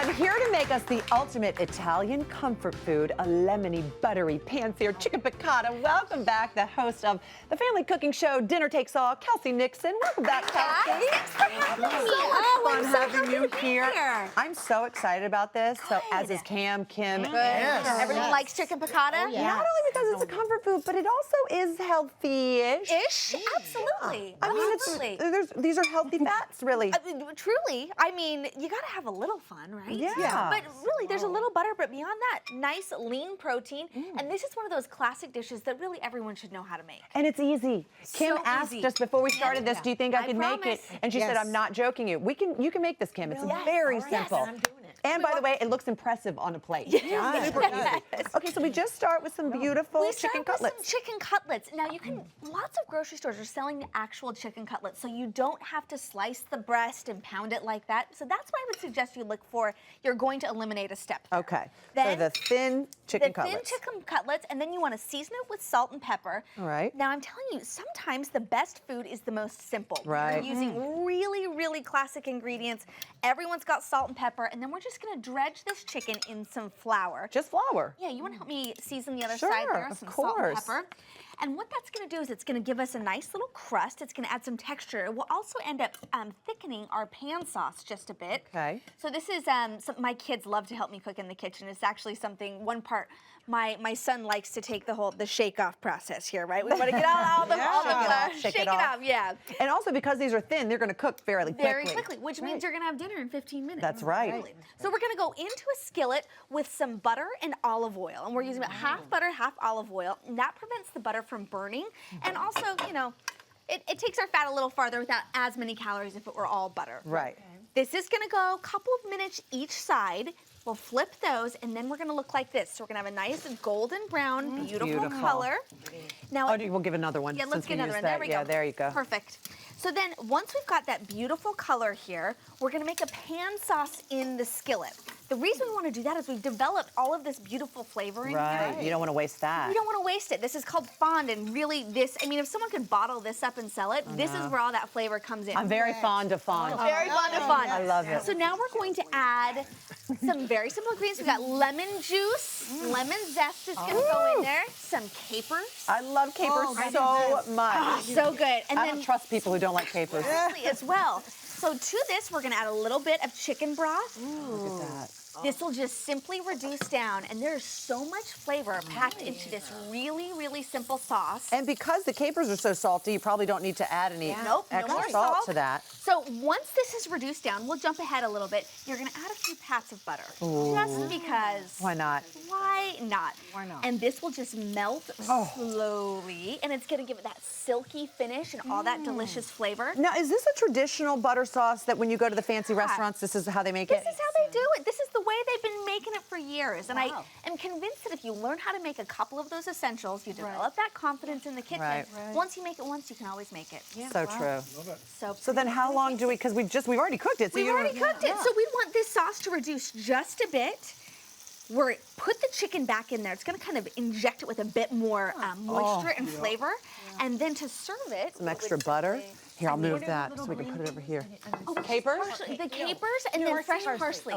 And here to make us the ultimate Italian comfort food, a lemony, buttery, pan-seared chicken piccata. Welcome back, the host of the family cooking show, Dinner Takes All, Kelsey Nixon. Welcome back, Kelsey. Thanks for having me. Fun having you here. I'm so excited about this. So as is Cam, Kim. Yes. Everyone likes chicken piccata? Not only because it's a comfort food, but it also is healthy-ish. Absolutely. I mean, these are healthy fats, really. Truly. I mean, you got to have a little fun, right? Yeah. But really, there's a little butter, but beyond that, nice, lean protein. And this is one of those classic dishes that really everyone should know how to make. And it's easy. Kim asked us before we started this, do you think I could make it? And she said, I'm not joking you. You can make this, Kim. It's very simple. Yes, I'm doing it. And by the way, it looks impressive on a plate. Super easy. Okay, so we just start with some beautiful chicken cutlets. Some chicken cutlets. Now you can, lots of grocery stores are selling the actual chicken cutlets, so you don't have to slice the breast and pound it like that. So that's what I would suggest you look for. You're going to eliminate a step there. Okay, then, so the thin chicken cutlets. The thin chicken cutlets, and then you want to season it with salt and pepper. All right. Now I'm telling you, sometimes the best food is the most simple. Right. You're using really, really classic ingredients. Everyone's got salt and pepper, and then we're just going to dredge this chicken in some flour. Just flour? Yeah, you want to help me season the other side there? Of some course. salt and pepper. And what that's going to do is it's going to give us a nice little crust. It's going to add some texture. It will also end up thickening our pan sauce just a bit. Okay. So this is, my kids love to help me cook in the kitchen. It's actually something, one part, my son likes to take the shake-off process here, right? We want to get all the shake it off, yeah. And also because these are thin, they're going to cook fairly quickly. Very quickly, which means you're going to have dinner in 15 minutes. That's right. So we're going to go into a skillet with some butter and olive oil. And we're using about half butter, half olive oil. And that prevents the butter from burning. And also, you know, it takes our fat a little farther without as many calories if it were all butter. Right. This is going to go a couple of minutes each side. We'll flip those, and then we're going to look like this. So we're going to have a nice golden brown, beautiful color. Now, we'll give another one. Yeah, let's get another one. That. There we go. Yeah, there you go. Perfect. So then, once we've got that beautiful color here, we're going to make a pan sauce in the skillet. The reason we want to do that is we've developed all of this beautiful flavor in here. Right, you don't want to waste that. We don't want to waste it. This is called fond, and really this, I mean, if someone could bottle this up and sell it, this is where all that flavor comes in. I'm very fond of fond. Very fond of fond. I love it. So now we're going to add some very simple ingredients. We've got lemon juice, lemon zest is going to go in there, some capers. I love capers so much. So good. And I then don't trust people who don't like capers. as well. So to this, we're going to add a little bit of chicken broth. Look at that. This will just simply reduce down, and there's so much flavor packed into this really, really simple sauce. And because the capers are so salty, you probably don't need to add any extra no more salt to that. So once this is reduced down, we'll jump ahead a little bit. You're going to add a few pats of butter. Just because. Why not? Why not? Why not? And this will just melt slowly, and it's going to give it that silky finish and all that delicious flavor. Now, is this a traditional butter sauce that when you go to the fancy restaurants, this is how they make it? This is how they do it. This is the way they've been making it for years. And I am convinced that if you learn how to make a couple of those essentials, you develop that confidence in the kitchen. Right. Once you make it once, you can always make it. So true. So then how long do we, because we've already cooked it. So we've already cooked it. So we want this sauce to reduce just a bit. We're put the chicken back in there. It's going to kind of inject it with a bit more moisture and flavor. And then to serve it, some extra butter. Here, I'll move that so we can put it over here. Capers? The capers and then fresh parsley.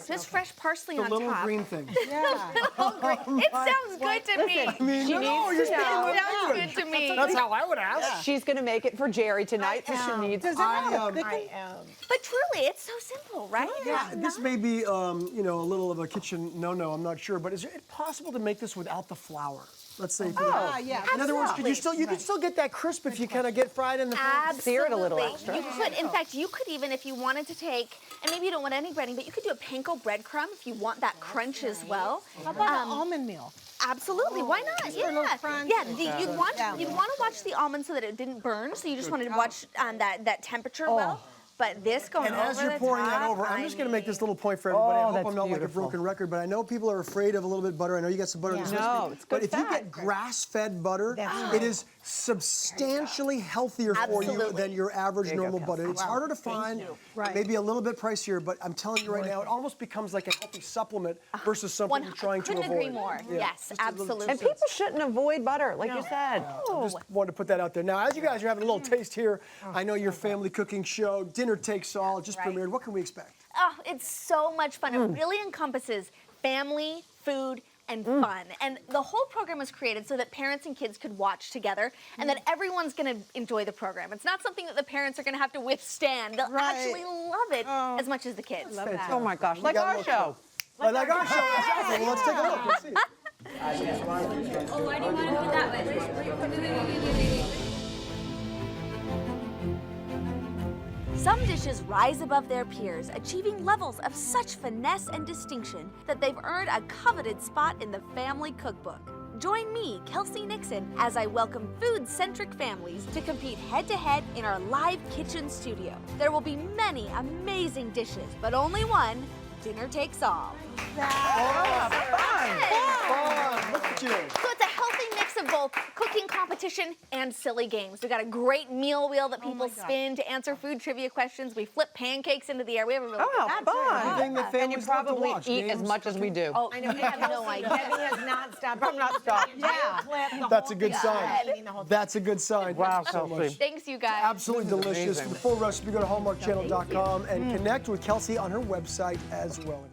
Just fresh parsley on top. The little green thing. Yeah. It sounds good to me. Sounds good to me. That's how I would ask. She's going to make it for Jerry tonight, so she needs. I am. But truly, it's so simple, right? Yeah, this may be, you know, a little of a kitchen no-no. I'm not sure, but is it possible to make this without the flour? Let's say. Yeah. In other words, you could still get that crisp if you kind of get fried in the Absolutely. Sear it a little extra. You could, in fact, you could even, if you wanted to take, and maybe you don't want any breading, but you could do a panko breadcrumb if you want that crunch as well. How about almond meal? Absolutely. Why not? You'd want to watch the almond so that it didn't burn. So you just wanted to watch that temperature well. But this going And over as you're pouring that over, I'm just going to make this little point for everybody. I hope I'm not like a broken record, but I know people are afraid of a little bit of butter. I know you got some butter in this recipe. No, it's good But if you get grass-fed butter, it is substantially healthier for you than your average normal butter. It's harder to find, maybe a little bit pricier, but I'm telling you right now, it almost becomes like a healthy supplement versus something you're trying to avoid. Couldn't agree more. Yes, absolutely. And people shouldn't avoid butter, like you said. I just wanted to put that out there. Now, as you guys are having a little taste here, I know your family cooking show, Dinner Dinner Takes All. It just premiered. What can we expect? Oh, it's so much fun. It really encompasses family, food, and fun. And the whole program was created so that parents and kids could watch together and that everyone's going to enjoy the program. It's not something that the parents are going to have to withstand. They'll actually love it as much as the kids. Oh my gosh, like our show. Like our show, exactly. Well, let's take a look. Let's see. Oh, why do you want to put that way? Some dishes rise above their peers, achieving levels of such finesse and distinction that they've earned a coveted spot in the family cookbook. Join me, Kelsey Nixon, as I welcome food-centric families to compete head-to-head in our live kitchen studio. There will be many amazing dishes, but only one. Dinner takes all. Fun. Look at you. So it's a healthy mix of both cooking competition and silly games. We've got a great meal wheel that people spin to answer food trivia questions. We flip pancakes into the air. We have a really Anything that And you families love to probably watch, eat as games, much as we do. Oh, I know. I have no idea. Debbie has not stopped. I'm not stopped. That's a good sign. That's a good sign. Wow, Thank you so Kelsey. much. Thanks, you guys. Absolutely delicious. amazing. For the full recipe, go to hallmarkchannel.com and connect with Kelsey on her website as well.